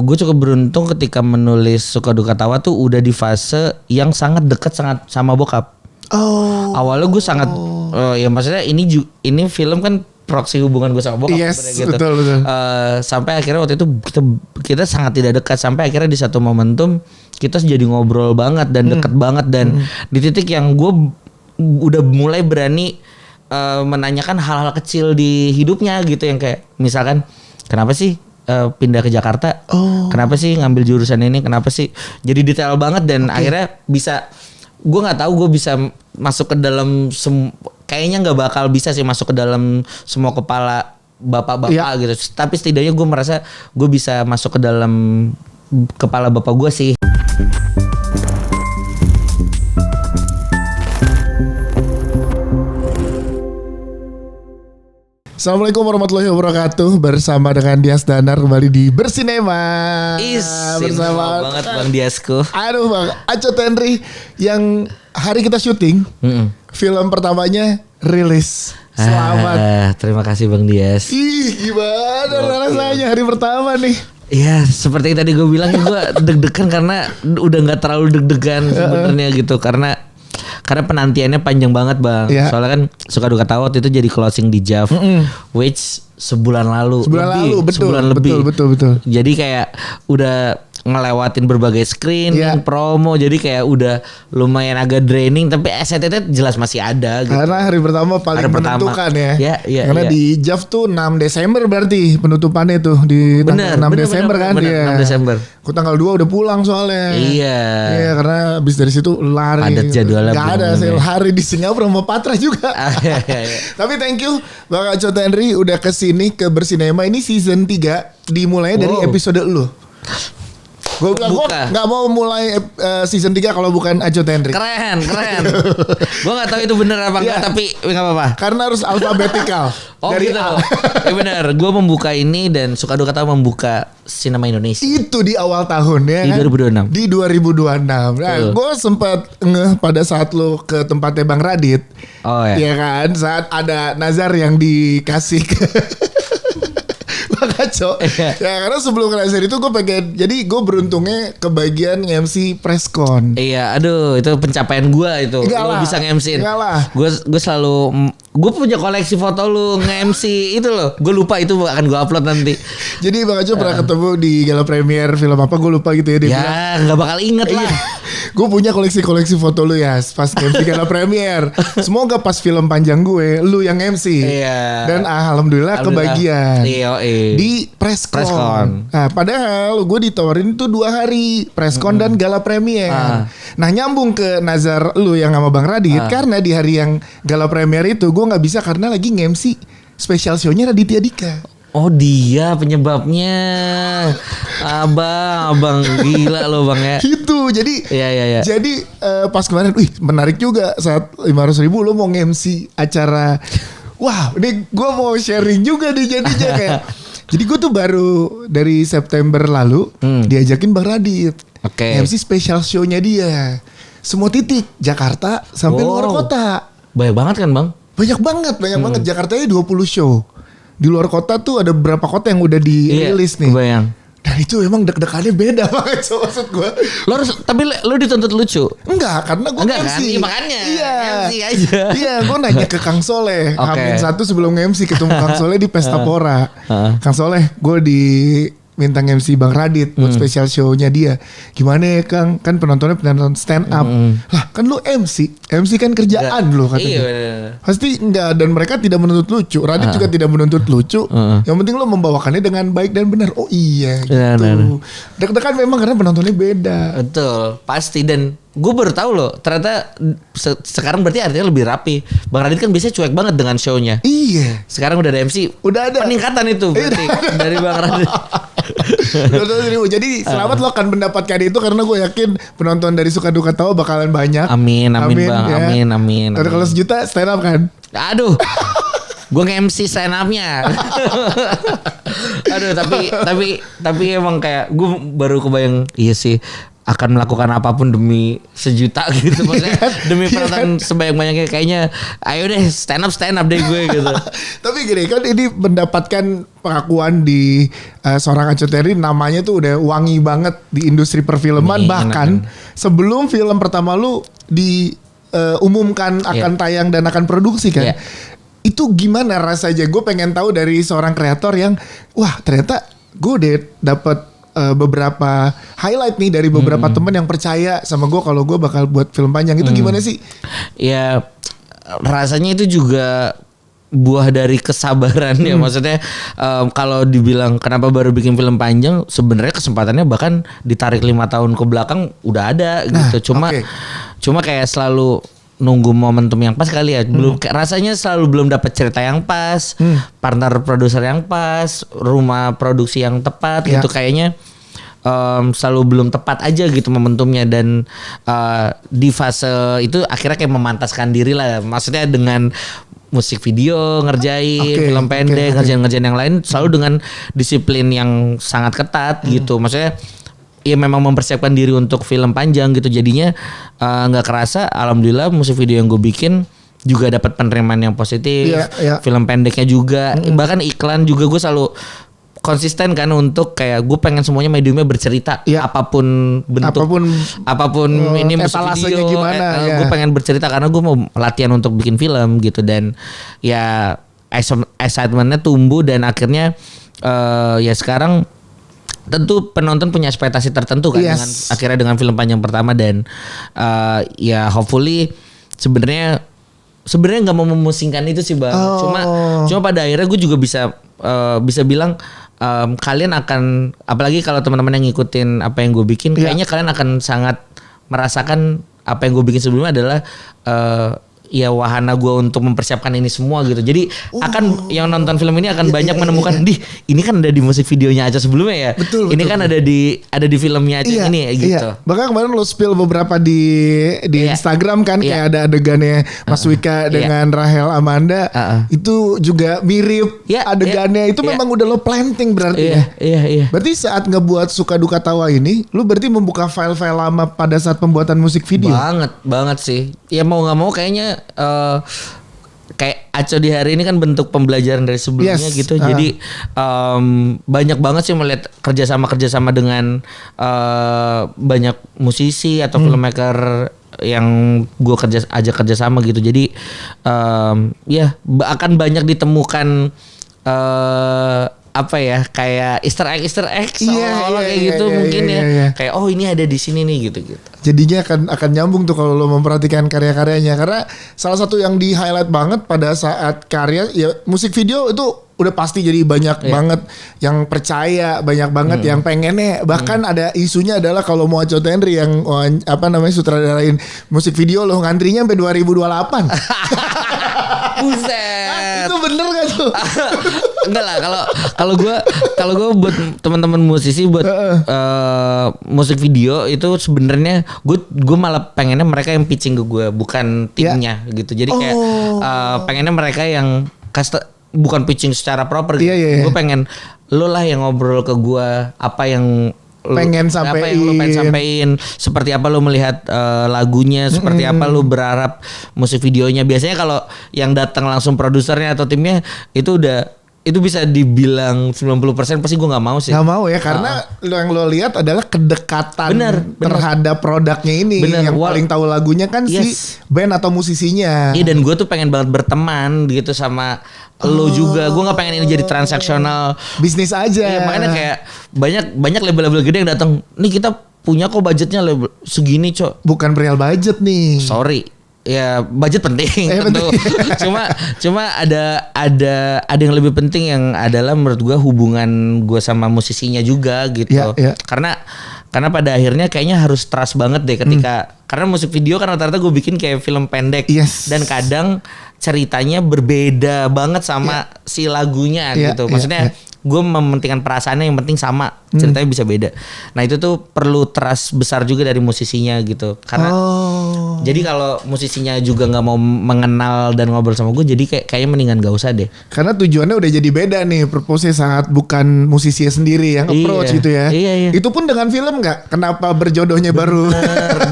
gue cukup beruntung ketika menulis Suka Duka Tawa tuh udah di fase yang sangat dekat sangat sama bokap. Awalnya gue sangat ya maksudnya ini film kan proksi hubungan gue sama bokap. Yes, gitu. betul. Sampai akhirnya waktu itu kita sangat tidak dekat, sampai akhirnya di satu momentum kita jadi ngobrol banget dan dekat banget, dan di titik yang gue udah mulai berani menanyakan hal-hal kecil di hidupnya gitu, yang kayak misalkan kenapa sih pindah ke Jakarta, kenapa sih ngambil jurusan ini, kenapa sih, jadi detail banget, dan akhirnya bisa, gue nggak tahu gue bisa masuk ke dalam kayaknya nggak bakal bisa sih masuk ke dalam semua kepala bapak-bapak gitu, tapi setidaknya gue merasa gue bisa masuk ke dalam kepala bapak gue sih. Assalamualaikum warahmatullahi wabarakatuh. Bersama dengan Dias Danar kembali di Bersinema. Bersama banget Bang Diasku. Aduh Bang, Achot Henry yang hari kita syuting, film pertamanya rilis. Selamat. Terima kasih Bang Dias. Gimana rasanya hari pertama nih? Ya seperti yang tadi gue bilang, gue deg-degan karena udah nggak terlalu deg-degan sebenarnya gitu, karena penantiannya panjang banget Bang. Soalnya kan Suka Duka Tawa itu jadi closing di JAV, which sebulan lalu. Sebulan lebih. Betul. Jadi kayak udah ngelewatin berbagai screen, promo, jadi kayak udah lumayan agak draining, tapi SCTT jelas masih ada gitu. Karena hari pertama paling menentukan ya. Karena di JAV tuh 6 Desember berarti penutupannya tuh di tanggal 6 Desember kan. 6 Desember. Aku tanggal 2 udah pulang soalnya. Iya, karena habis dari situ lari. Padat jadwalnya. Gak ada sih hari di Singapura sama Patra juga. Tapi thank you Bang Achot Henry udah kesini ke Bersinema. Ini season 3 dimulai dari episode lu. Gue bilang gue gak mau mulai season 3 kalau bukan Achot Henry. Keren. Gue gak tahu itu bener apa enggak, tapi gak apa-apa. Karena harus alfabetikal. Dari gitu. Ya benar. Gue membuka ini dan Suka Duka Tawa membuka sinema Indonesia. Itu di awal tahun ya di kan? 2026. Di 2026. Nah, gue sempat ngeh pada saat lo ke tempatnya Bang Radit. Oh ya. Iya kan? Saat ada Nazar yang dikasih ke Kacau. Ya karena sebelum ke Nazar itu gue pengen, jadi gue beruntungnya kebagian nge-MC presscon. Iya, aduh itu pencapaian gue itu. Lu bisa nge-MC-in. Gue selalu, gue punya koleksi foto lu nge-MC itu loh. Gue lupa itu akan gue upload nanti. Jadi Bang Achot pernah ketemu di gala premier film apa, gue lupa gitu ya. Dia bilang, gak bakal inget lah. Gue punya koleksi foto lu ya pas MC gala premier. Semoga pas film panjang gue lu yang MC. Iya. Dan alhamdulillah kebagian. Di presscon. Nah, padahal gue ditawarin itu 2 hari presscon dan gala premier. Nah, nyambung ke Nazar lu yang sama Bang Radit, karena di hari yang gala premier itu gue nggak bisa karena lagi nge-MC special show-nya Raditya Dika. Oh dia penyebabnya. Abang gila loh Bang ya. Itu jadi. Iya. Jadi pas kemarin, menarik juga saat 500.000 lo mau nge-MC acara. Wah, ini gue mau sharing juga nih jadinya kayak. Jadi gue tuh baru dari September lalu diajakin Bang Radit. MC special show-nya dia. Semua titik, Jakarta sampai luar kota. Banyak banget kan Bang? Banyak banget. Jakartanya 20 show. Di luar kota tuh ada beberapa kota yang udah dirilis nih. Kebayang. Nah itu emang deg-degannya beda banget maksud gue. Tapi lu dituntut lucu? Enggak, karena gue MC. Kan? Makanya MC aja. Iya, gue nanya ke Kang Soleh. Hamin 1 sebelum MC ketemu Kang Soleh di Pesta Pora. Kang Soleh, gue minta MC Bang Radit buat special show-nya dia. Gimana ya Kang? Kan penontonnya penonton stand up. Lah kan lu MC kan kerjaan lu katanya. Iya. Pasti enggak, dan mereka tidak menuntut lucu. Radit juga tidak menuntut lucu. Yang penting lu membawakannya dengan baik dan benar. Oh iya gitu. Deg-degan memang karena penontonnya beda. Betul, pasti. Dan gue baru tahu loh, ternyata sekarang berarti artinya lebih rapi. Bang Radit kan biasanya cuek banget dengan show-nya. Iya. Sekarang udah ada MC. Udah ada peningkatan itu berarti dari Bang Radit. Jadi selamat lo akan mendapatkan itu, karena gue yakin penonton dari Suka Duka Tawa bakalan banyak. Amin Bang, ya. Amin. Kalau 1 juta stand up kan? Aduh. Gue nge-MC stand up-nya. Aduh, tapi emang kayak gue baru kebayang, iya sih. akan melakukan apapun demi sejuta gitu, maksudnya demi penonton sebanyak-banyaknya, kayaknya ayo deh stand up deh gue gitu. Tapi gini kan, ini mendapatkan pengakuan di seorang Aco Terry, namanya tuh udah wangi banget di industri perfilman. Bahkan sebelum film pertama lu diumumkan akan tayang dan akan produksi kan. Itu gimana rasanya? Gue pengen tahu dari seorang kreator yang wah ternyata gue udah dapet beberapa highlight nih dari beberapa temen yang percaya sama gue kalau gue bakal buat film panjang. Itu gimana sih? Ya rasanya itu juga buah dari kesabaran ya, maksudnya kalau dibilang kenapa baru bikin film panjang, sebenarnya kesempatannya bahkan ditarik 5 tahun ke belakang udah ada gitu. Cuma kayak selalu nunggu momentum yang pas kali ya. Belum rasanya selalu belum dapat cerita yang pas, partner produser yang pas, rumah produksi yang tepat gitu, kayaknya selalu belum tepat aja gitu momentumnya. Dan di fase itu akhirnya kayak memantaskan diri lah, maksudnya dengan musik video ngerjain, film pendek, ngerjain yang lain selalu dengan disiplin yang sangat ketat gitu. Maksudnya ya memang mempersiapkan diri untuk film panjang gitu. Jadinya nggak kerasa, alhamdulillah musik video yang gue bikin juga dapat penerimaan yang positif. Film pendeknya juga, bahkan iklan juga gue selalu konsisten kan untuk kayak gue pengen semuanya mediumnya bercerita, apapun bentuk, apapun ini musik video, gimana, gue pengen bercerita karena gue mau latihan untuk bikin film gitu. Dan ya excitementnya tumbuh dan akhirnya ya sekarang tentu penonton punya ekspektasi tertentu kan dengan akhirnya dengan film panjang pertama. Dan ya hopefully sebenarnya nggak mau memusingkan itu sih Bang. Cuma pada akhirnya gue juga bisa bilang kalian akan, apalagi kalau teman-teman yang ngikutin apa yang gue bikin, kayaknya kalian akan sangat merasakan apa yang gue bikin sebelumnya adalah ya wahana gue untuk mempersiapkan ini semua gitu. Jadi akan yang nonton film ini akan banyak menemukan, ini kan ada di musik videonya aja sebelumnya ya. Ini kan ada di filmnya aja ini gitu. Bahkan kemarin lo spill beberapa di Instagram kan, kayak ada adegannya Mas Wika dengan Rahel Amanda. Itu juga mirip adegannya. Itu memang udah lo planting berarti ya. Berarti saat ngebuat Suka Duka Tawa ini, lo berarti membuka file-file lama pada saat pembuatan musik video. Banget sih. Ya mau nggak mau kayaknya kayak Aco di hari ini kan bentuk pembelajaran dari sebelumnya gitu. Jadi banyak banget sih melihat kerjasama dengan banyak musisi atau filmmaker yang gue ajak kerjasama gitu. Jadi ya akan banyak ditemukan apa ya, kayak Easter egg seolah-olah kayak gitu mungkin kayak ini ada di sini nih gitu. Jadinya akan nyambung tuh kalau lo memperhatikan karya-karyanya, karena salah satu yang di highlight banget pada saat karya ya musik video itu udah pasti jadi banyak banget yang percaya, banyak banget yang pengennya. Bahkan ada isunya adalah kalau mau Aco Terry yang sutradarain musik video lo ngantrinya sampai 2028. Buset. Itu bener gak tuh? Enggak lah, kalau gue buat teman-teman musisi buat musik video itu sebenarnya gue malah pengennya mereka yang pitching ke gue, bukan timnya gitu. Jadi kayak pengennya mereka yang bukan pitching secara proper gitu. Gue pengen lo lah yang ngobrol ke gue apa yang pengen sampein, seperti apa lo melihat lagunya, seperti apa lo berharap musik videonya. Biasanya kalau yang datang langsung produsernya atau timnya itu bisa dibilang 90% pasti gue nggak mau sih. Nggak mau ya, karena yang lo lihat adalah kedekatan terhadap produknya ini. Yang paling tahu lagunya kan si band atau musisinya. Iya, dan gue tuh pengen banget berteman gitu sama lo juga. Gue nggak pengen ini jadi transaksional bisnis aja. Iya, makanya kayak banyak label-label gede yang datang. Nih kita punya kok budgetnya segini cok. Bukan perihal budget nih. Sorry. Ya budget penting tentu. Cuma ada yang lebih penting yang adalah menurut gue hubungan gue sama musisinya juga gitu. Karena pada akhirnya kayaknya harus trust banget deh ketika karena musik video kan rata-rata gue bikin kayak film pendek dan kadang ceritanya berbeda banget sama si lagunya gitu. Maksudnya gue mementingkan perasaannya, yang penting sama, ceritanya bisa beda. Nah itu tuh perlu trust besar juga dari musisinya gitu. Karena Jadi kalau musisinya juga nggak mau mengenal dan ngobrol sama gue, jadi kayaknya mendingan gak usah deh. Karena tujuannya udah jadi beda nih, purpose-nya sangat bukan musisinya sendiri yang approach gitu ya. Iya. Itu pun dengan film nggak? Kenapa berjodohnya baru?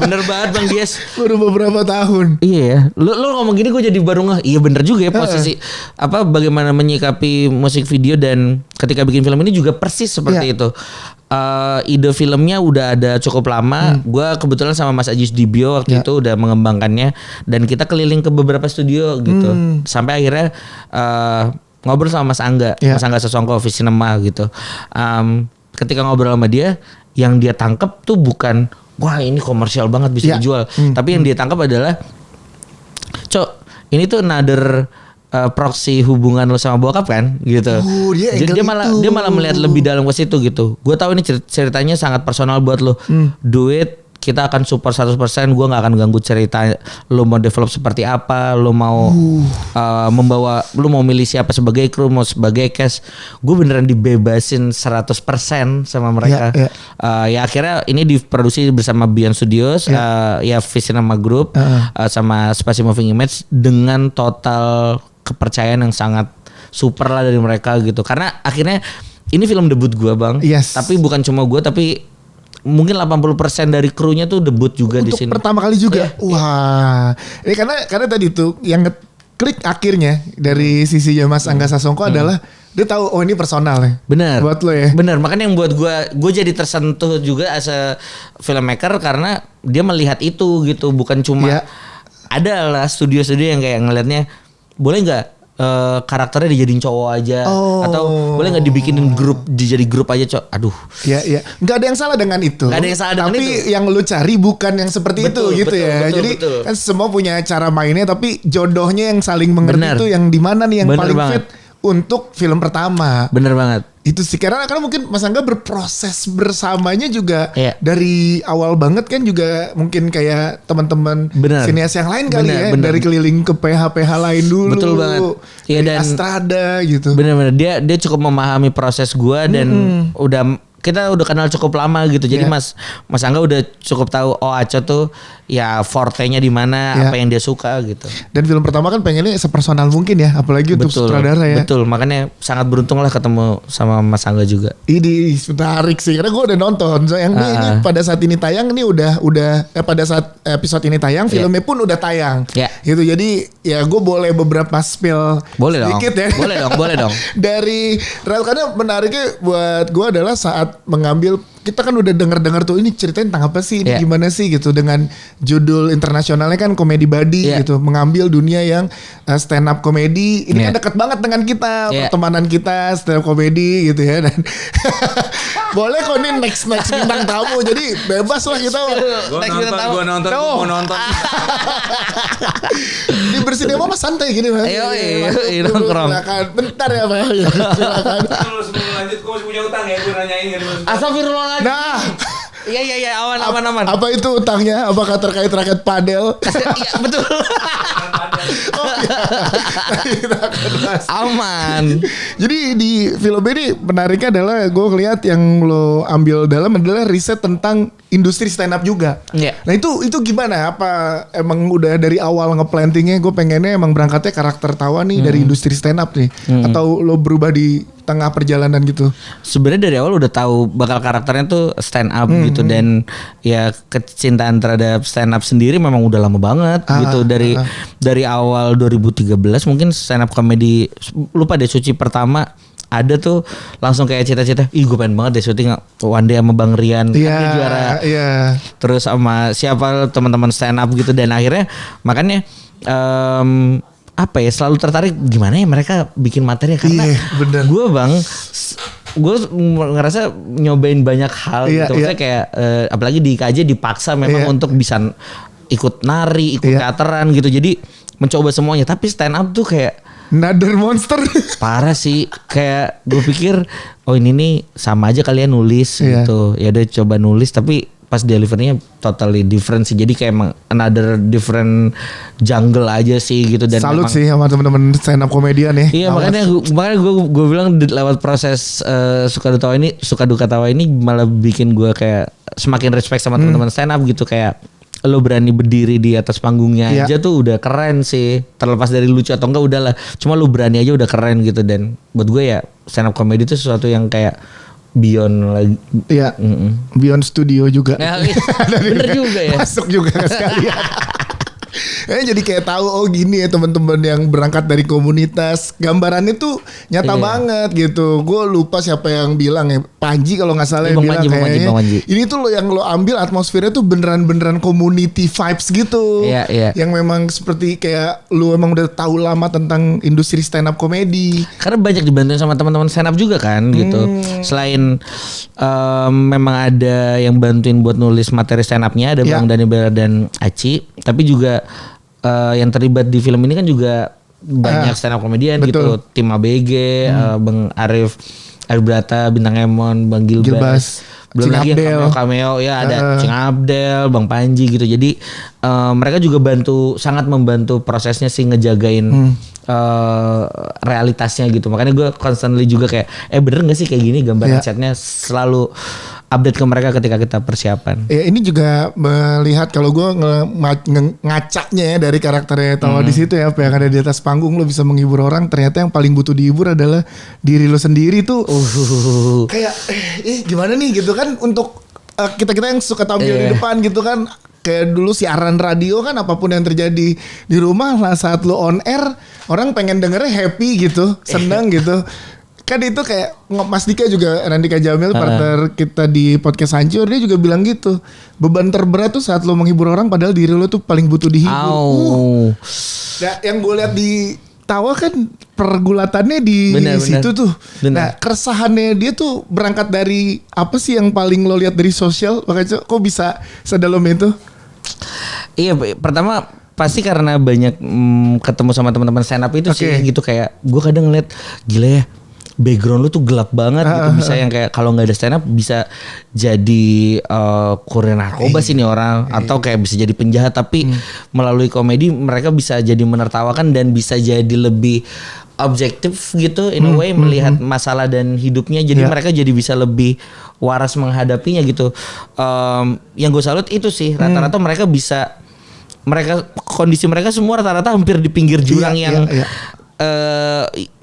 Bener banget Bang Dias. Baru beberapa tahun. Iya ya. Lu ngomong gini gue jadi baru ngeh. Iya bener juga ya posisi bagaimana menyikapi musik video dan ketika bikin film ini juga persis seperti itu. Ide filmnya udah ada cukup lama. Gua kebetulan sama Mas Ajis Dibio waktu itu udah mengembangkannya dan kita keliling ke beberapa studio gitu. Sampai akhirnya ngobrol sama Mas Angga, Mas Angga Sasongko Visinema gitu. Ketika ngobrol sama dia, yang dia tangkap tuh bukan wah ini komersial banget bisa dijual, tapi yang dia tangkap adalah Cok, ini tuh another proxy hubungan lo sama bokap kan gitu. Jadi dia malah melihat lebih dalam ke situ gitu. Gue tahu ini ceritanya sangat personal buat lo. Do it, kita akan support 100%. Gue nggak akan ganggu cerita lo mau develop seperti apa, lo mau lo mau milih siapa sebagai kru, mau sebagai cast. Gue beneran dibebasin 100% sama mereka. Ya akhirnya ini diproduksi bersama Beyond Studios, ya Visinema Group sama Spasi Moving Image dengan total kepercayaan yang sangat super lah dari mereka gitu. Karena akhirnya ini film debut gue Bang. Tapi bukan cuma gue, tapi mungkin 80% dari krunya tuh debut juga di sini. Untuk pertama kali juga. Wah. Ini karena tadi tuh yang klik akhirnya dari sisinya Mas Angga Sasongko adalah dia tahu ini personal ya. Benar. Buat lo ya. Benar, makanya yang buat gue jadi tersentuh juga as a filmmaker karena dia melihat itu gitu, bukan cuma ada lah studio-studio yang kayak ngelihatnya boleh nggak karakternya dijadiin cowok aja atau boleh nggak dibikinin grup dijadi grup aja cowok. Aduh. Iya. Nggak ada yang salah dengan itu. Nggak ada yang salah dengan itu. Tapi yang lu cari bukan yang seperti itu gitu ya. Jadi kan semua punya cara mainnya tapi jodohnya yang saling mengerti itu yang di mana nih yang paling fit untuk film pertama. Bener banget. Itu sih karena mungkin Mas Angga berproses bersamanya juga dari awal banget kan juga mungkin kayak teman-teman sinias yang lain kali dari keliling ke PH lain dulu. Betul banget. Iya dan Astrada gitu. Bener-bener dia cukup memahami proses gua dan kita udah kenal cukup lama gitu. Jadi Mas Angga udah cukup tahu Aco tuh ya forte-nya di mana, apa yang dia suka gitu. Dan film pertama kan pengennya sepersonal mungkin ya, apalagi untuk sutradara ya. Betul, makanya sangat beruntung lah ketemu sama Mas Angga juga. Ini menarik sih karena gue udah nonton. So, yang ini pada saat ini tayang ini udah pada saat episode ini tayang filmnya pun udah tayang. Gitu. Jadi ya gue boleh beberapa spill sedikit ya. Boleh dong. Dari karena menariknya buat gue adalah saat mengambil kita kan udah dengar tuh ini ceritain tentang apa sih, ini gimana sih gitu dengan judul internasionalnya kan komedi buddy gitu, mengambil dunia yang stand up komedi ini kan dekat banget dengan kita pertemanan kita stand up komedi gitu ya dan boleh kok ini next bintang tamu jadi bebas lah kita. Gue nonton. Di bersedia mah santai gini Mas. Ayo nongkrong. Bentar ya Mas. Silakan. Sebelum lanjut gue masih punya utang ya gue nanyain kan. Astagfirullah. Nah, iya aman. Apa itu utangnya? Apakah terkait raket padel? Iya betul. Aman. Jadi di film ini menariknya adalah gue lihat yang lo ambil dalam adalah riset tentang industri stand up juga. Nah itu gimana? Apa emang udah dari awal ngeplantingnya gue pengennya emang berangkatnya karakter tawa nih dari industri stand up nih? Atau lo berubah di tengah perjalanan gitu? Sebenarnya dari awal udah tahu bakal karakternya tuh stand up gitu dan ya kecintaan terhadap stand up sendiri memang udah lama banget gitu dari awal 2013 mungkin stand up comedy lupa deh Suci pertama ada tuh langsung kayak cita-cita gue pengen banget deh syuting one day sama Bang Rian kan dia juara terus sama siapa teman-teman stand up gitu dan akhirnya makanya selalu tertarik gimana ya mereka bikin materi karena gue gue ngerasa nyobain banyak hal gitu maksudnya kayak apalagi di IKJ dipaksa memang untuk bisa ikut nari ikut teateran gitu jadi mencoba semuanya tapi stand up tuh kayak another monster parah sih kayak gue pikir ini nih sama aja kalian nulis gitu ya udah coba nulis tapi pas deliverynya totally different sih jadi kayak emang another different jungle aja sih gitu dan salut sih sama teman-teman stand up komedian ya. Iya makanya gue bilang lewat proses suka duka tawa ini malah bikin gue kayak semakin respect sama teman-teman stand up gitu kayak lo berani berdiri di atas panggungnya Iya. aja tuh udah keren sih. Terlepas dari lucu atau enggak udahlah. Cuma lo berani aja udah keren gitu. Dan buat gue ya stand up comedy itu sesuatu yang kayak beyond lagi. Iya. Beyond studio juga. Nah, bener juga ya. Masuk juga sekalian. Jadi kayak tahu oh gini ya teman-teman yang berangkat dari komunitas, gambarannya tuh nyata Iya. banget gitu. Gue lupa siapa yang bilang ya, Panji kalau nggak salah Iya, yang Bang bilang Panji, Bang kayaknya Panji. ini tuh lo yang lo ambil atmosfernya tuh beneran community vibes gitu. Iya, iya. Yang memang seperti kayak lu emang udah tahu lama tentang industri stand up comedy. Karena banyak dibantuin sama teman-teman stand up juga kan gitu. Selain memang ada yang bantuin buat nulis materi stand up-nya, ada Ya. Bang Dani Bella dan Aci, tapi juga yang terlibat di film ini kan juga banyak stand up komedian gitu. betul. Tim ABG, Bang Arif Brata, Bintang Emon, Bang Gilbas, Gilbas. Belum Cing lagi Abdel. yang cameo ya ada Cing Abdel, Bang Panji gitu. Jadi mereka juga sangat membantu prosesnya sih ngejagain realitasnya gitu. Makanya gue constantly juga kayak bener gak sih kayak gini gambaran Iya. setnya, selalu update ke mereka ketika kita persiapan. Ya ini juga melihat kalau gue ngacaknya ya dari karakternya Tawa di situ ya, apa yang ada di atas panggung lo bisa menghibur orang, ternyata yang paling butuh dihibur adalah diri lo sendiri tuh. Kayak gimana nih gitu kan untuk kita yang suka tampil di depan gitu kan, kayak dulu siaran radio kan apapun yang terjadi di rumah lah saat lo on air orang pengen dengernya happy gitu, seneng gitu. Kan itu kayak Mas Dika juga, Randika Jamil partner kita di podcast Hancur, dia juga bilang gitu. Beban terberat tuh saat lo menghibur orang padahal diri lo tuh paling butuh dihibur. Nah, yang gue lihat di Tawa kan pergulatannya di situ tuh. Bener. Nah, keresahannya dia tuh berangkat dari apa sih yang paling lo lihat dari sosial? Makanya kok bisa sedalam itu? Iya, pertama pasti karena banyak ketemu sama teman-teman stand up itu sih gitu, kayak gue kadang ngeliat gila ya, background lu tuh gelap banget gitu, bisa yang kayak kalau nggak ada stand up bisa jadi kurir narkoba sih nih orang, atau kayak bisa jadi penjahat, tapi melalui komedi mereka bisa jadi menertawakan dan bisa jadi lebih objektif gitu in a way melihat masalah dan hidupnya, jadi mereka jadi bisa lebih waras menghadapinya gitu. Yang gue salut itu sih rata-rata mereka bisa, kondisi mereka semua rata-rata hampir di pinggir jurang yang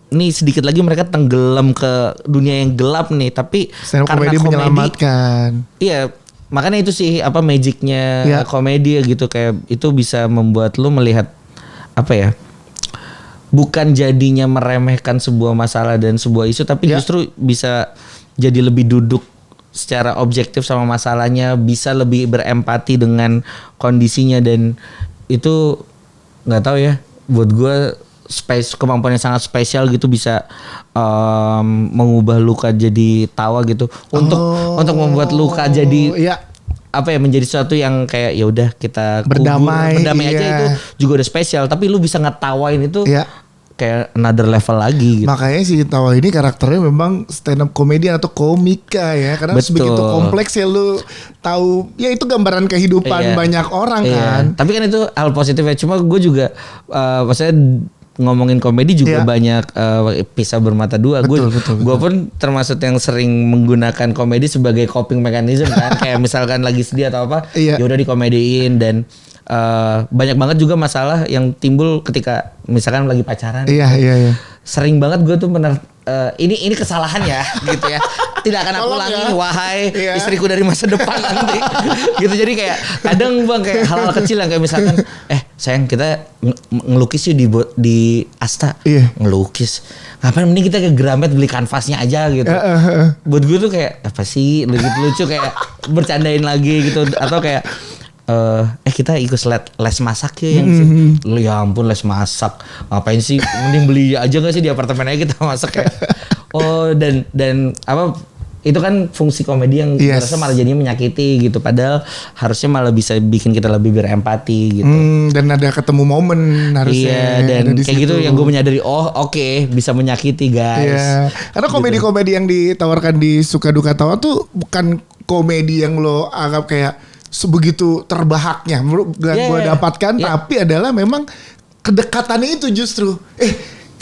nih sedikit lagi mereka tenggelam ke dunia yang gelap nih, tapi stand up karena komedi menyelamatkan. Iya, makanya itu sih apa magicnya komedi gitu, kayak itu bisa membuat lu melihat apa ya, bukan jadinya meremehkan sebuah masalah dan sebuah isu, tapi justru bisa jadi lebih duduk secara objektif sama masalahnya, bisa lebih berempati dengan kondisinya, dan itu nggak tahu ya, buat gue kemampuan yang sangat spesial gitu, bisa mengubah luka jadi tawa gitu, untuk membuat luka jadi apa ya, menjadi sesuatu yang kayak ya udah kita berdamai aja, itu juga udah spesial, tapi lu bisa ngetawain itu kayak another level lagi gitu. Makanya si Tawa ini karakternya memang stand up comedian atau komika ya, karena begitu kompleks ya, lu tahu ya itu gambaran kehidupan banyak orang kan. Tapi kan itu hal positif ya, cuma gue juga maksudnya ngomongin komedi juga banyak pisau bermata dua. Gue pun termasuk yang sering menggunakan komedi sebagai coping mechanism kan. Kayak misalkan lagi sedih atau apa, ya udah dikomediin. Dan banyak banget juga masalah yang timbul ketika misalkan lagi pacaran. Iya. Sering banget gue tuh ini kesalahan ya gitu ya. Tidak akan aku ulangi, wahai istriku dari masa depan nanti. Gitu, jadi kayak kadang bang kayak hal-hal kecil yang kayak misalkan sayang kita ngelukis yuk di Asta. Ngelukis. Ngapain, mending kita ke Gramet beli kanvasnya aja gitu. Buat gue tuh kayak apa sih lucu kayak bercandain lagi gitu, atau kayak kita ikut les masak ya yang ya ampun, les masak ngapain sih, mending beli aja nggak sih di apartemen aja kita masak kayak dan apa, itu kan fungsi komedi yang rasa malah jadinya menyakiti gitu, padahal harusnya malah bisa bikin kita lebih berempati gitu. Dan ada ketemu momen harusnya. Dan kayak gitu yang gue menyadari bisa menyakiti guys. Karena komedi-komedi yang ditawarkan di Suka Duka Tawa tuh bukan komedi yang lo anggap kayak sebegitu terbahaknya gue dapatkan, tapi adalah memang kedekatannya itu justru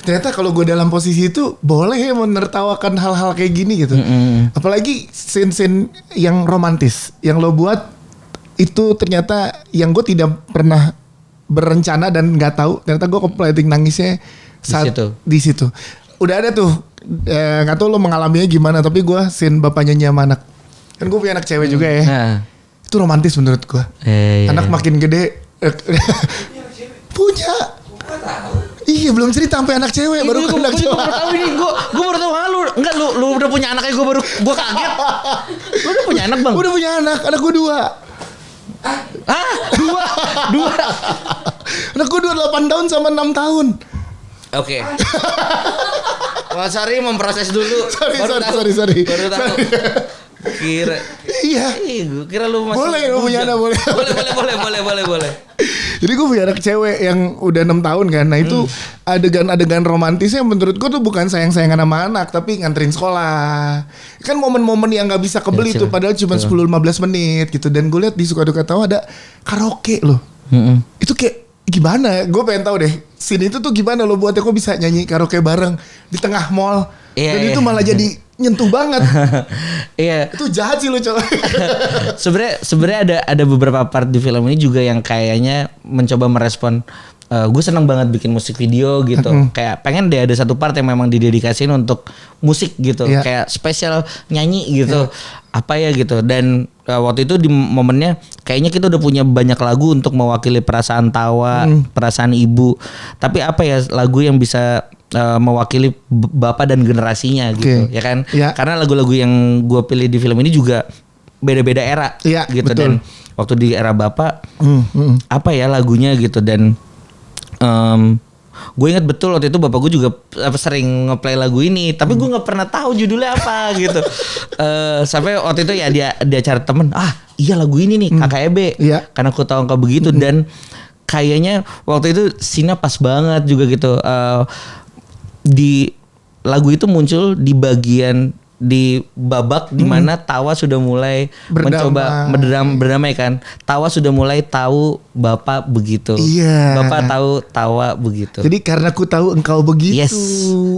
ternyata kalau gue dalam posisi itu boleh ya menertawakan hal-hal kayak gini gitu. Apalagi scene-scene yang romantis yang lo buat itu ternyata yang gue tidak pernah berencana dan nggak tahu, ternyata gue kepleting nangisnya saat di situ. Udah ada tuh, nggak tahu lo mengalaminya gimana, tapi gue scene bapaknya nyanyi sama anak. Kan gue punya anak cewek juga ya. Itu romantis menurut gue. Anak makin gede. Punya. Iya belum cerita sampai anak cewek baru anak cewek. Gue tahu ini, gue baru tahu lu. Enggak lu udah punya anaknya, gue kaget. Lu udah punya anak bang? Udah punya anak gue 2. Dua. Anak gue 8 tahun sama 6 tahun. Oke. Wah, sorry memproses dulu. Sorry. Baru tahu. Kira. Iya. Gue kira lu masih. Boleh lu punya anak boleh. Boleh. Jadi gue punya anak cewek yang udah 6 tahun kan. Nah itu adegan-adegan romantisnya menurut gue tuh bukan sayang-sayangan sama anak, tapi nganterin sekolah. Kan momen-momen yang gak bisa kebeli tuh, padahal cuma 10-15 menit gitu. Dan gue lihat di Suka Duka Tawa ada karaoke loh. Itu kayak gimana? Gue pengen tahu deh. Scene itu tuh gimana lo buatnya kok bisa nyanyi karaoke bareng di tengah mall. Dan itu malah jadi nyentuh banget. Iya. Itu jahat sih lo coba. Sebenarnya ada beberapa part di film ini juga yang kayaknya mencoba merespon. Gue seneng banget bikin musik video gitu. Kayak pengen deh ada satu part yang memang didedikasiin untuk musik gitu. Kayak spesial nyanyi gitu. Apa ya gitu. Dan waktu itu di momennya kayaknya kita udah punya banyak lagu untuk mewakili perasaan Tawa, perasaan ibu. Tapi apa ya lagu yang bisa mewakili bapak dan generasinya gitu, ya kan? Karena lagu-lagu yang gue pilih di film ini juga beda-beda era, gitu. Betul. Dan waktu di era bapak, apa ya lagunya gitu. Dan gue ingat betul waktu itu bapak gue juga sering ngeplay lagu ini, tapi gue nggak pernah tahu judulnya apa gitu. Sampai waktu itu ya dia acara temen, iya lagu ini nih KKEB, karena aku tahu engkau begitu. Dan kayaknya waktu itu scene-nya pas banget juga gitu. Di lagu itu muncul di bagian di babak di mana Tawa sudah mulai mencoba berdamai kan. Tawa sudah mulai tahu bapak begitu. Bapak tahu Tawa begitu. Jadi karena ku tahu engkau begitu. Yes.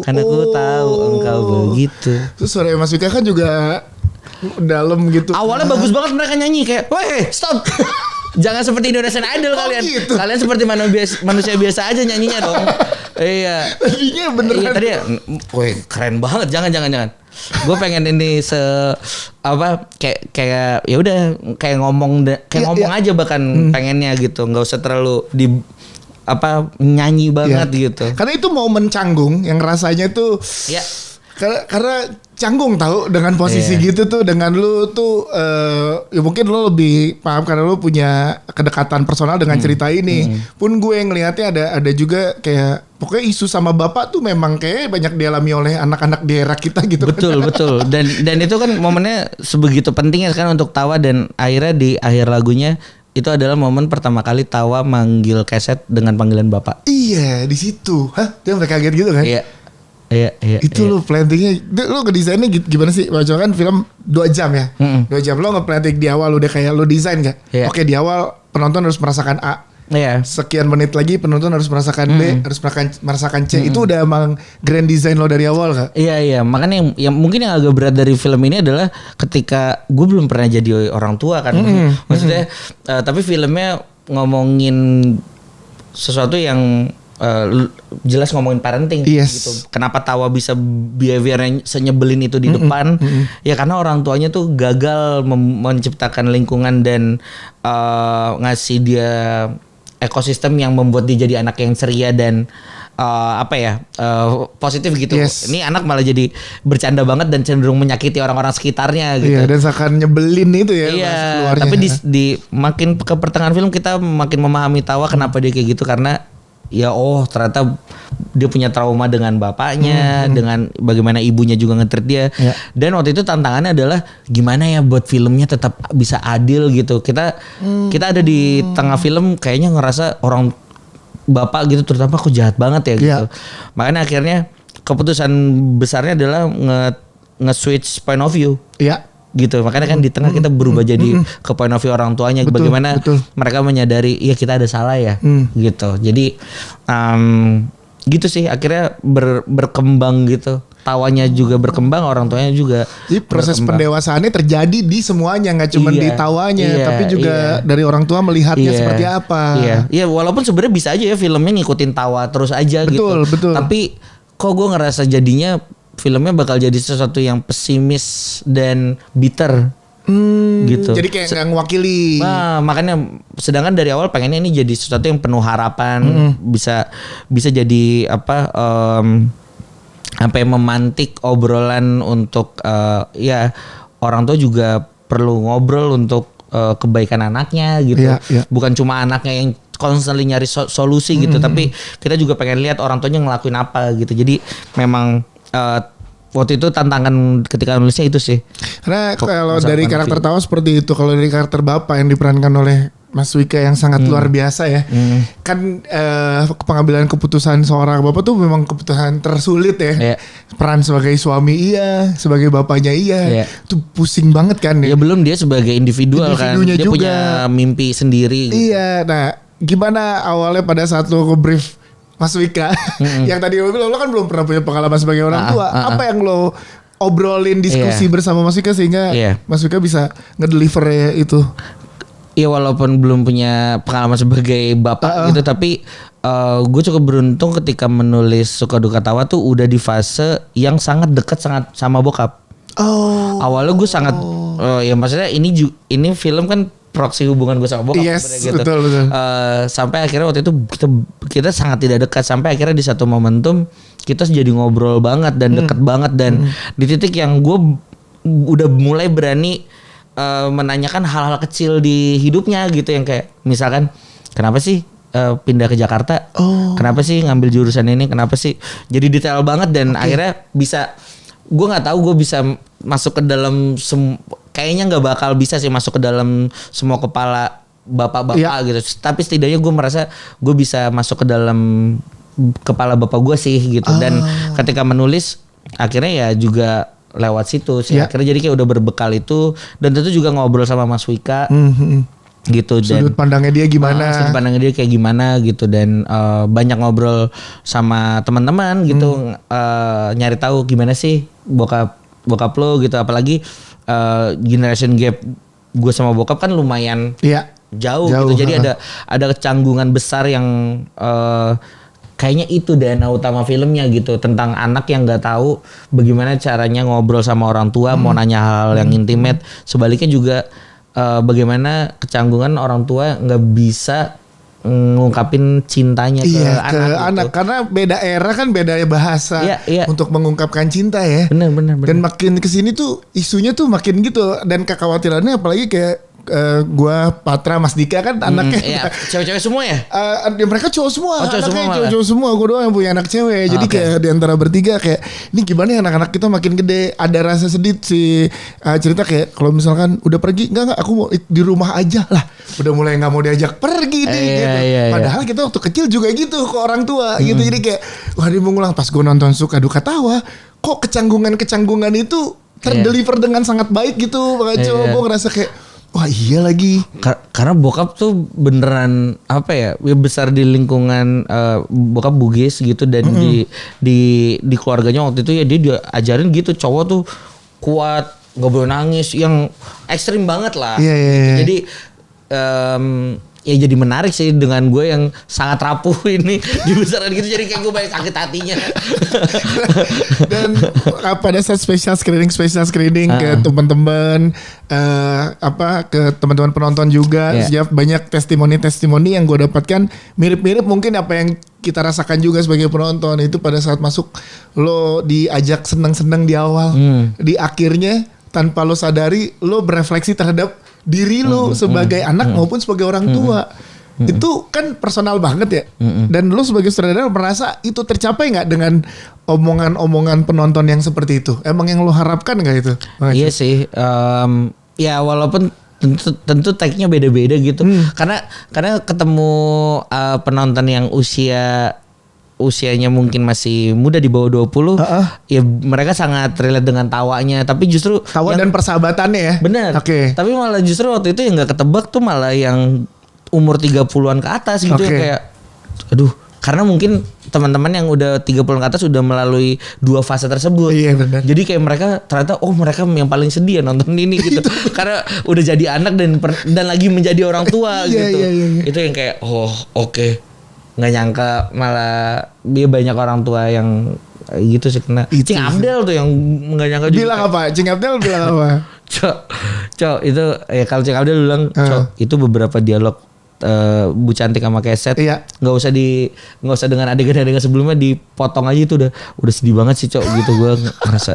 Karena ku tahu engkau begitu. Terus suara Mas Vika kan juga dalam gitu. Awalnya bagus banget mereka nyanyi kayak, "Woi, stop." Jangan seperti Indonesian Idol kalian. Gitu. Kalian seperti manusia biasa aja nyanyinya dong. Iya. Tadinya beneran. Iya tadi, woi keren banget. Jangan. Gue pengen ini kayak ya udah kayak ngomong aja bahkan pengennya gitu. Nggak usah terlalu nyanyi banget gitu. Karena itu momen canggung yang rasanya tuh. Iya. Karena canggung tahu dengan posisi gitu tuh, dengan lu tuh ya mungkin lu lebih paham karena lu punya kedekatan personal dengan cerita ini. Pun gue ngelihatnya ada juga kayak pokoknya isu sama bapak tuh memang kayak banyak dialami oleh anak-anak di era kita gitu. Betul. Dan itu kan momennya sebegitu pentingnya kan untuk Tawa, dan akhirnya di akhir lagunya itu adalah momen pertama kali Tawa manggil Keset dengan panggilan bapak. Iya, di situ. Dia mereka kaget gitu kan? Iya. Itu lo plantingnya, lo ngedesainnya gimana sih? Macam kan film 2 jam ya, 2 jam lo ngeplanting di awal udah kayak lo desain gak? Oke, di awal penonton harus merasakan A, sekian menit lagi penonton harus merasakan B, harus merasakan C. Itu udah emang grand design lo dari awal gak? Iya, makanya yang mungkin yang agak berat dari film ini adalah ketika gue belum pernah jadi orang tua kan, maksudnya tapi filmnya ngomongin sesuatu yang jelas ngomongin parenting gitu. Kenapa Tawa bisa behaviornya senyebelin itu di depan? Ya karena orang tuanya tuh gagal menciptakan lingkungan dan ngasih dia ekosistem yang membuat dia jadi anak yang ceria dan positif gitu. Ini anak malah jadi bercanda banget dan cenderung menyakiti orang-orang sekitarnya gitu. Iya, dan seakan nyebelin itu ya. Iya, tapi di makin ke pertengahan film kita makin memahami Tawa kenapa dia kayak gitu, karena ya ternyata dia punya trauma dengan bapaknya, dengan bagaimana ibunya juga nge-treat dia. Dan waktu itu tantangannya adalah gimana ya buat filmnya tetap bisa adil gitu. Kita ada di tengah film kayaknya ngerasa orang bapak gitu terutama kok jahat banget ya gitu. Makanya akhirnya keputusan besarnya adalah nge-switch point of view. Gitu, makanya kan di tengah kita berubah jadi ke point of view orang tuanya, bagaimana mereka menyadari iya kita ada salah ya, gitu. Jadi gitu sih akhirnya berkembang gitu. Tawanya juga berkembang, orang tuanya juga. Jadi proses berkembang. pendewasaannya terjadi di semuanya, nggak cuma Iya, di tawanya, iya, tapi juga iya. dari orang tua melihatnya Iya, seperti apa. Iya, walaupun sebenarnya bisa aja ya filmnya ngikutin tawa terus aja gitu. Betul. Tapi kok gue ngerasa jadinya filmnya bakal jadi sesuatu yang pesimis dan bitter. Gitu. Jadi kayak nggak ngewakili. Nah, makanya sedangkan dari awal pengennya ini jadi sesuatu yang penuh harapan, bisa jadi apa yang memantik obrolan untuk ya orang tua juga perlu ngobrol untuk kebaikan anaknya gitu. Iya, iya. Bukan cuma anaknya yang constantly nyari solusi gitu, tapi kita juga pengen lihat orang tuanya ngelakuin apa gitu. Jadi memang waktu itu tantangan ketika nulisnya itu sih. Karena kalau Masalah dari pandemi. karakter tawa seperti itu, kalau dari karakter bapak yang diperankan oleh Mas Wika yang sangat luar biasa ya. Kan pengambilan keputusan seorang bapak tuh memang keputusan tersulit ya. Iya. Peran sebagai suami iya, sebagai bapaknya iya. Iya. Itu pusing banget kan Ya ya. belum dia sebagai individual kan, Individunya dia juga. punya mimpi sendiri. Gitu. Iya, nah gimana awalnya pada saat lo nge-brief Mas Wika yang tadi lo bilang lo kan belum pernah punya pengalaman sebagai orang tua. Apa yang lo obrolin diskusi Iya. bersama Mas Wika sehingga Iya. Mas Wika bisa ngedeliver itu? Iya walaupun belum punya pengalaman sebagai bapak gitu, tapi gue cukup beruntung ketika menulis Suka Duka Tawa tuh udah di fase yang sangat dekat sangat sama bokap. Oh. Awalnya gue sangat ya maksudnya ini film kan proksi hubungan gue sama bokap. Yes, sebenarnya gitu. betul. Sampai akhirnya waktu itu kita sangat tidak dekat, sampai akhirnya di satu momentum kita jadi ngobrol banget dan dekat banget, dan di titik yang gue udah mulai berani menanyakan hal-hal kecil di hidupnya gitu, yang kayak misalkan kenapa sih pindah ke Jakarta, kenapa sih ngambil jurusan ini, kenapa sih, jadi detail banget, dan akhirnya bisa, gue nggak tahu gue bisa masuk ke dalam kayaknya nggak bakal bisa sih masuk ke dalam semua kepala bapak-bapak gitu, tapi setidaknya gue merasa gue bisa masuk ke dalam kepala bapak gue sih gitu, dan ketika menulis akhirnya ya juga lewat situ sih. Akhirnya jadi kayak udah berbekal itu, dan tentu juga ngobrol sama Mas Wika gitu, dan Sudut pandangnya dia gimana? sudut pandangnya dia kayak gimana gitu, dan banyak ngobrol sama teman-teman gitu, nyari tahu gimana sih bokap lo gitu, apalagi generation gap gue sama bokap kan lumayan Iya. jauh gitu, jadi ada kecanggungan besar yang kayaknya itu dana utama filmnya gitu, tentang anak yang nggak tahu bagaimana caranya ngobrol sama orang tua, mau nanya hal yang intimate. Sebaliknya juga bagaimana kecanggungan orang tua nggak bisa ngungkapin cintanya ke anak. Gitu. Anak karena beda era kan, beda bahasa Iya. untuk mengungkapkan cinta ya. Bener. Dan makin kesini tuh isunya tuh makin gitu, dan kekhawatirannya apalagi kayak gua Patra Mas Dika kan anaknya Iya, cewek-cewek semua ya. mereka cowok semua, Oh, cowok semua malah. cowok semua. Gue doang yang punya anak cewek. Jadi oke. kayak di antara bertiga kayak ini gimana ya, anak-anak kita makin gede. Ada rasa sedih sih, cerita kayak kalau misalkan udah pergi, enggak aku mau di rumah aja lah. Udah mulai nggak mau diajak pergi nih. Iya, Gitu. iya. Padahal kita waktu kecil juga gitu ke orang tua gitu. Jadi kayak wah, dia mengulang pas gue nonton Suka Duka Tawa, kok kecanggungan itu terdeliver dengan sangat baik gitu. Makanya gue ngerasa kayak wah iya lagi. Karena bokap tuh beneran apa ya besar di lingkungan bokap Bugis gitu, dan di keluarganya waktu itu ya dia diajarin gitu, cowok tuh kuat, nggak boleh nangis, yang ekstrim banget lah. Iya. Jadi ya jadi menarik sih dengan gue yang sangat rapuh ini dibesarkan gitu, jadi kayak gue banyak sakit hatinya. Dan pada saat special screening ke teman-teman ke teman-teman penonton juga, siap banyak testimoni yang gue dapatkan mirip-mirip mungkin apa yang kita rasakan juga sebagai penonton. Itu pada saat masuk lo diajak seneng-seneng di awal, di akhirnya tanpa lo sadari lo berefleksi terhadap diri lo sebagai anak maupun sebagai orang tua. Itu kan personal banget ya. Dan lo sebagai sutradara merasa itu tercapai nggak dengan omongan-omongan penonton yang seperti itu? Emang yang lo harapkan nggak itu? Iya sih. Ya walaupun tentu tag-nya beda-beda gitu. Karena ketemu penonton yang usianya mungkin masih muda di bawah 20, ya mereka sangat relate dengan tawanya, tapi justru tawa dan persahabatannya ya. Bener. Oke. Tapi malah justru waktu itu yang nggak ketebak tuh malah yang umur 30-an ke atas gitu, yang kayak aduh karena mungkin teman-teman yang udah 30 ke atas udah melalui 2 fase tersebut. Iya, benar. Jadi kayak mereka ternyata mereka yang paling sedih ya nonton ini gitu. Karena udah jadi anak dan lagi menjadi orang tua Iya, gitu. iya, iya. Itu yang kayak oke. Nggak nyangka malah dia banyak orang tua yang gitu sih kena. Itu Cing sih. Abdel tuh yang nggak nyangka juga. Bilang apa? Cing Abdel bilang apa? Cok itu ya kalau Cing Abdel bilang Cok itu beberapa dialog Bu Cantik sama Keset Iya. nggak usah dengan adegan-adegan sebelumnya dipotong aja itu udah sedih banget sih Cok gitu gue ngerasa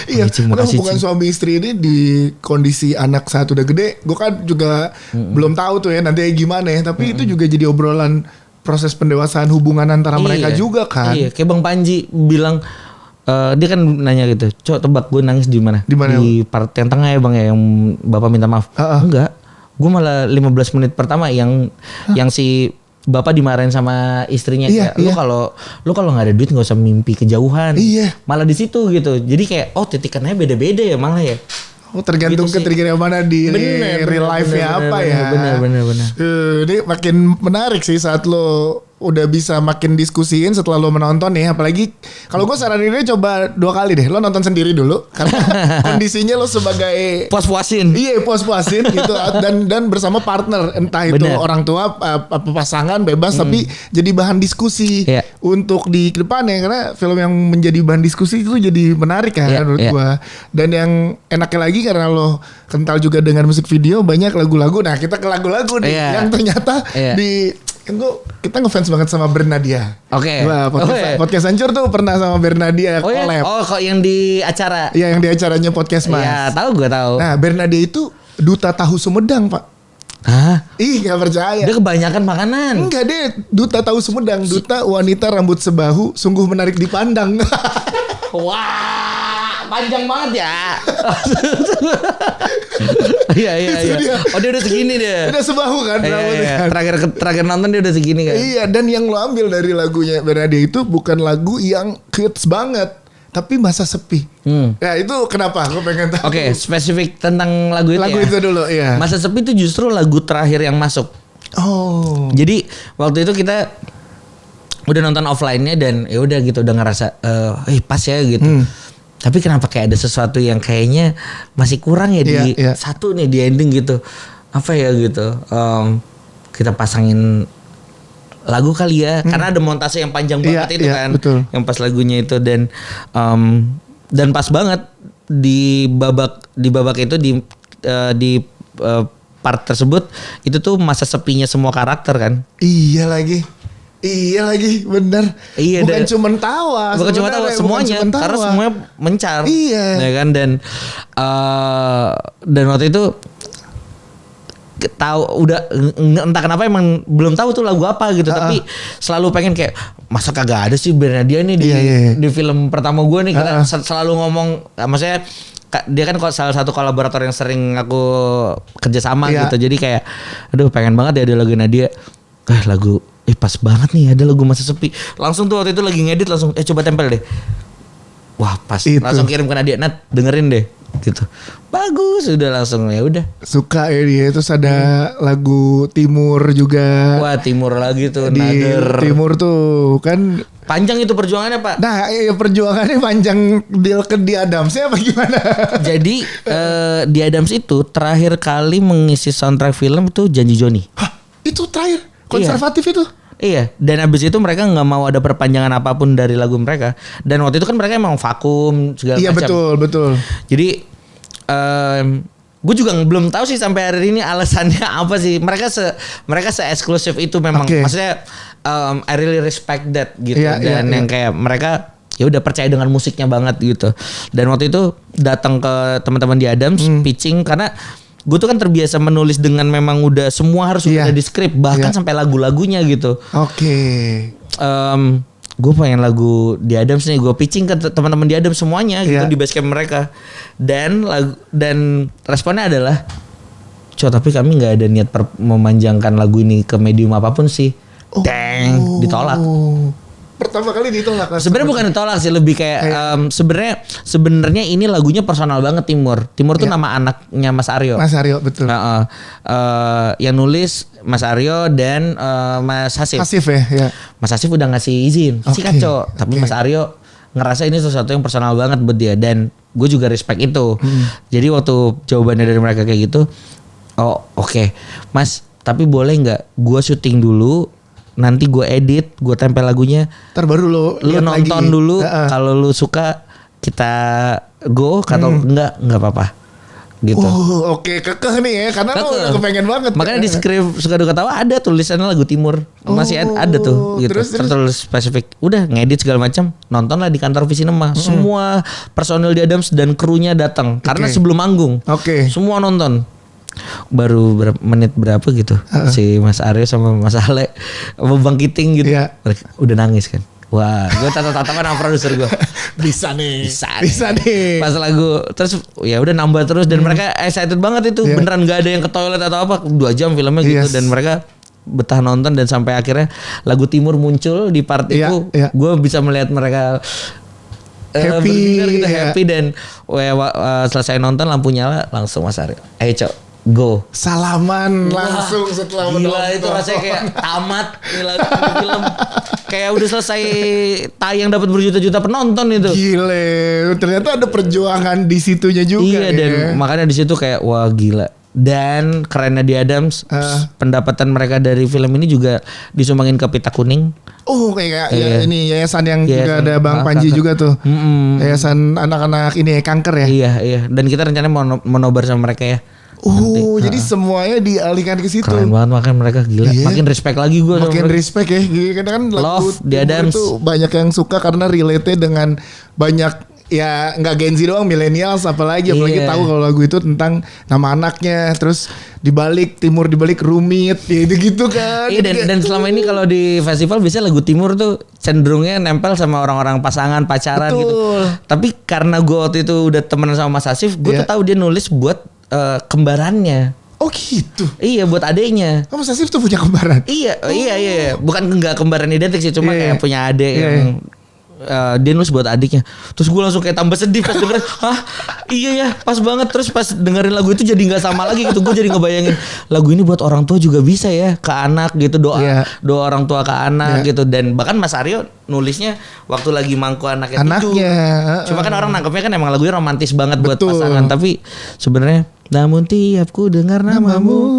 Iya, Cing, karena makasih, hubungan Cing. suami istri ini di kondisi anak saat udah gede, gue kan juga belum tahu tuh ya nanti gimana ya. Tapi itu juga jadi obrolan proses pendewasaan hubungan antara mereka juga kan. Iya, kayak Bang Panji bilang dia kan nanya gitu, Cok tebak gue nangis di mana? Di mana? Di part yang tengah ya Bang ya, yang Bapak minta maaf. Enggak, gue malah 15 menit pertama yang si Bapak dimarahin sama istrinya Iya, kayak lu kalau nggak ada duit nggak usah mimpi kejauhan. Iya. Malah di situ gitu. Jadi kayak titikannya beda-beda ya malah ya. Tergantung Gitu ke sih. trigger yang mana di real life-nya apa ya. Bener. Ini makin menarik sih saat lo udah bisa makin diskusiin setelah lo menonton nih. Apalagi kalau gue saraninnya coba 2 kali deh. Lo nonton sendiri dulu karena kondisinya lo sebagai Puas-puasin. iya puas-puasin gitu dan bersama partner entah itu Bener. orang tua apa pasangan bebas tapi jadi bahan diskusi Iya. untuk di depannya karena film yang menjadi bahan diskusi itu jadi menarik kan Iya, menurut iya. gua. Dan yang enaknya lagi karena lo kental juga dengan musik video banyak lagu-lagu. Nah kita ke lagu-lagu nih Iya. yang ternyata Iya. kan kita ngefans banget sama Bernadia. Oke. Wah, Iya. podcast Hancur tuh pernah sama Bernadia Ya? collab. Kok yang di acara. Iya yang di acaranya podcast Mas. Iya, gue tahu. Nah Bernadia itu duta tahu Sumedang Pak. Hah? Ih gak percaya. Dia kebanyakan makanan. Enggak deh, duta tahu Sumedang, duta wanita rambut sebahu, sungguh menarik dipandang. Wah, panjang banget ya. Iya. Itu dia. Dia udah segini deh. Udah sebahu kan rambutnya Iya. kan. Terakhir nonton dia udah segini kan. Iya, dan yang lo ambil dari lagunya Bernadia itu bukan lagu yang hits banget, tapi masa sepi. Ya itu kenapa? Gue pengen tahu. Oke, spesifik tentang lagu itu Lagu ya. itu dulu, iya. Masa sepi itu justru lagu terakhir yang masuk. Oh. Jadi waktu itu kita udah nonton offline-nya dan ya udah gitu udah ngerasa pas ya gitu. Tapi kenapa kayak ada sesuatu yang kayaknya masih kurang ya di Iya. satu nih di ending gitu. Apa ya gitu. Kita pasangin lagu kali ya karena ada montase yang panjang banget itu kan. Betul. Yang pas lagunya itu dan pas banget di babak itu di part tersebut itu tuh masa sepinya semua karakter kan. Iya lagi, bener. Iya, bukan dan- cuma tawa. Bukan cuma tahu sebenarnya, semuanya bukan cuma tawa. karena semuanya mencar. Iya. Ya kan dan waktu itu tahu udah entah kenapa emang belum tahu tuh lagu apa gitu tapi selalu pengen kayak masa kagak ada sih Bernadia nih Iya. di film pertama gue nih kita selalu ngomong maksudnya dia kan salah satu kolaborator yang sering aku kerjasama Iya. gitu jadi kayak aduh pengen banget ya ada lagu Nadia lagu pas banget nih ada lagu masa sepi langsung tuh waktu itu lagi ngedit langsung coba tempel deh wah pas Itu. langsung kirim ke Nadia Nat dengerin deh gitu bagus udah langsung ya udah Suka ya dia. Terus ada lagu Timur juga. wah timur lagi tuh Di Nader Timur tuh kan. panjang itu perjuangannya Pak Nah perjuangannya panjang deal ke di Adamsnya apa gimana? jadi di Adams itu terakhir kali mengisi soundtrack film itu Janji Joni Hah, itu terakhir konservatif itu. iya dan abis itu mereka nggak mau ada perpanjangan apapun dari lagu mereka dan waktu itu kan mereka emang vakum segala Iya macam betul. jadi gue juga belum tahu sih sampai hari ini alasannya apa sih mereka se eksklusif itu memang Oke. maksudnya I really respect that gitu Iya, dan iya, yang kayak mereka ya udah percaya dengan musiknya banget gitu dan waktu itu datang ke teman-teman di Adams pitching karena gue tuh kan terbiasa menulis dengan memang udah semua harus Iya. udah ada di skrip bahkan Iya. sampai lagu-lagunya gitu Oke. gue pengen lagu di Adams nih gue pitching ke teman-teman di Adams semuanya gitu Iya. di basecamp mereka dan responnya adalah tapi kami nggak ada niat memanjangkan lagu ini ke medium apapun sih ditolak Pertama kali ditolak. Sebenarnya bukan ditolak sih, lebih kayak sebenarnya ini lagunya personal banget Timur. Timur tuh nama anaknya Mas Aryo. Mas Aryo betul. Yang nulis Mas Aryo dan Mas Hasif. Hasif ya. Mas Hasif udah ngasih izin, si kacau. Tapi Mas Aryo ngerasa ini sesuatu yang personal banget buat dia dan gue juga respect itu. Jadi waktu jawabannya dari mereka kayak gitu, oke. Mas, tapi boleh nggak gue syuting dulu? Nanti gue edit, gue tempel lagunya. Ntar baru lu nonton lagi. dulu. Kalau lu suka kita go. Kalau enggak apa-apa. Gitu. Oke. Kekeh nih ya, karena lu udah kepengen banget. Makanya di skrip Suka Duka Tawa ada tulisannya lagu Timur. Masih ada tuh. Gitu. Terus spesifik. Udah ngedit segala macam. Nontonlah di kantor Visinema. Semua personil di Adams dan krunya datang. Karena sebelum manggung. Semua nonton. Baru menit berapa gitu si Mas Aryo sama Mas Ale sama Bang Kiting gitu mereka udah nangis kan. Wah, gue tatapan sama produser gue. Bisa nih. Pas lagu terus ya udah nambah terus dan mereka excited banget itu. Beneran gak ada yang ke toilet atau apa. 2 jam filmnya gitu dan mereka betah nonton dan sampai akhirnya lagu Timur muncul di part itu. Gue bisa melihat mereka happy gitu, happy dan selesai nonton lampu nyala langsung Mas Aryo. Ayo Cok, go. Salaman langsung setelah menonton. Gila itu rasanya kayak tamat film. Kayak udah selesai tayang dapat berjuta-juta penonton itu. Gile, ternyata ada perjuangan di situnya juga. Iya dan makanya di situ kayak wah gila. Dan kerennya di Adams pendapatan mereka dari film ini juga disumbangin ke Pita Kuning. Kayak ini yayasan yang juga ada Bang Panji juga tuh. Yayasan anak-anak ini kanker ya. Iya. Dan kita rencananya mau nobar sama mereka ya. Jadi semuanya dialihkan ke situ. Keren banget, makanya mereka gila. Makin respect lagi gue. Makin respect ya. Karena kan lagu di Adams itu banyak yang suka karena relate dengan banyak ya nggak Gen Z doang, millennials apalagi tahu kalau lagu itu tentang nama anaknya, terus dibalik Timur dibalik rumit gitu kan. Iya dan selama ini kalau di festival biasanya lagu Timur tuh cenderungnya nempel sama orang-orang pasangan pacaran gitu. Tapi karena gue waktu itu udah temenan sama Mas Asif, gue tuh tahu dia nulis buat kembarannya. Oh gitu. Iya buat adeknya. Mas Asif tuh punya kembaran. Iya. Bukan enggak kembaran identik sih, cuma kayak punya adek yang dia nulis buat adiknya. Terus gue langsung kayak tambah sedih pas dengerin. Iya ya pas banget. Terus pas dengerin lagu itu jadi gak sama lagi gitu. Gue jadi ngebayangin lagu ini buat orang tua juga bisa ya. Ke anak gitu, doa orang tua ke anak gitu. Dan bahkan Mas Aryo nulisnya waktu lagi mangku anaknya. Cuma kan orang nangkepnya kan emang lagunya romantis banget buat pasangan. Tapi sebenarnya namun tiap ku dengar namamu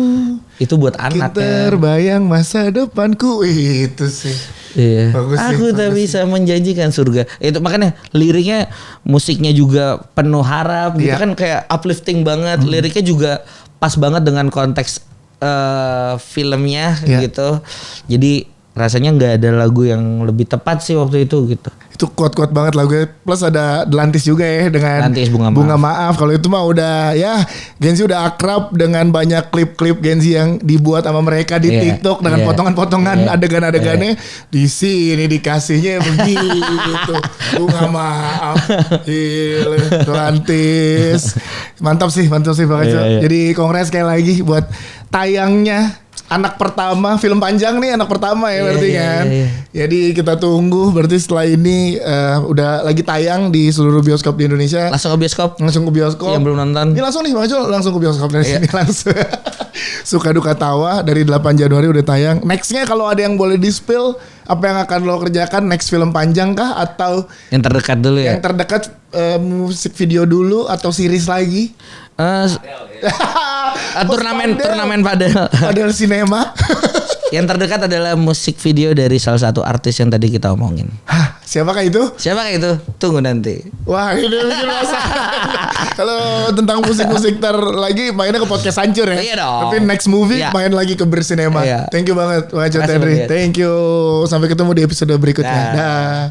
itu buat anak. Terbayang masa depanku itu sih. Iya. Aku tak bisa menjanjikan surga. Itu makanya liriknya, musiknya juga penuh harap gitu kan, kayak uplifting banget. Liriknya juga pas banget dengan konteks filmnya gitu. Jadi rasanya nggak ada lagu yang lebih tepat sih waktu itu gitu. Itu kuat-kuat banget lagunya. Plus ada Delantis juga ya dengan Delantis, Bunga Maaf. Kalau itu mah udah ya Gen Z udah akrab dengan banyak klip-klip Gen Z yang dibuat sama mereka di TikTok dengan potongan-potongan adegan-adegannya. Di sini dikasihnya begitu. Bunga Maaf. Gila. Delantis. Mantap sih Bang Eco. Jadi kongres sekali lagi buat tayangnya anak pertama, film panjang nih anak pertama ya berarti kan. Jadi kita tunggu berarti setelah ini udah lagi tayang di seluruh bioskop di Indonesia. Langsung ke bioskop. Yang belum nonton. Ini langsung nih Bang Eco, langsung ke bioskop dari sini langsung. Suka Duka Tawa dari 8 Januari udah tayang. Nextnya kalau ada yang boleh di-spill, apa yang akan lo kerjakan? Next film panjang kah atau yang terdekat dulu ya? Yang terdekat musik video dulu atau series lagi? Turnamen padel sinema. Yang terdekat adalah musik video dari salah satu artis yang tadi kita omongin. Siapakah itu? Tunggu nanti. Wah ini bikin masalah. Kalau tentang musik-musik lagi mainnya ke podcast hancur ya. Iya dong. Tapi next movie main lagi ke Bersinema. Thank you banget Wah Eco Henry. Thank you. Sampai ketemu di episode berikutnya. Dah.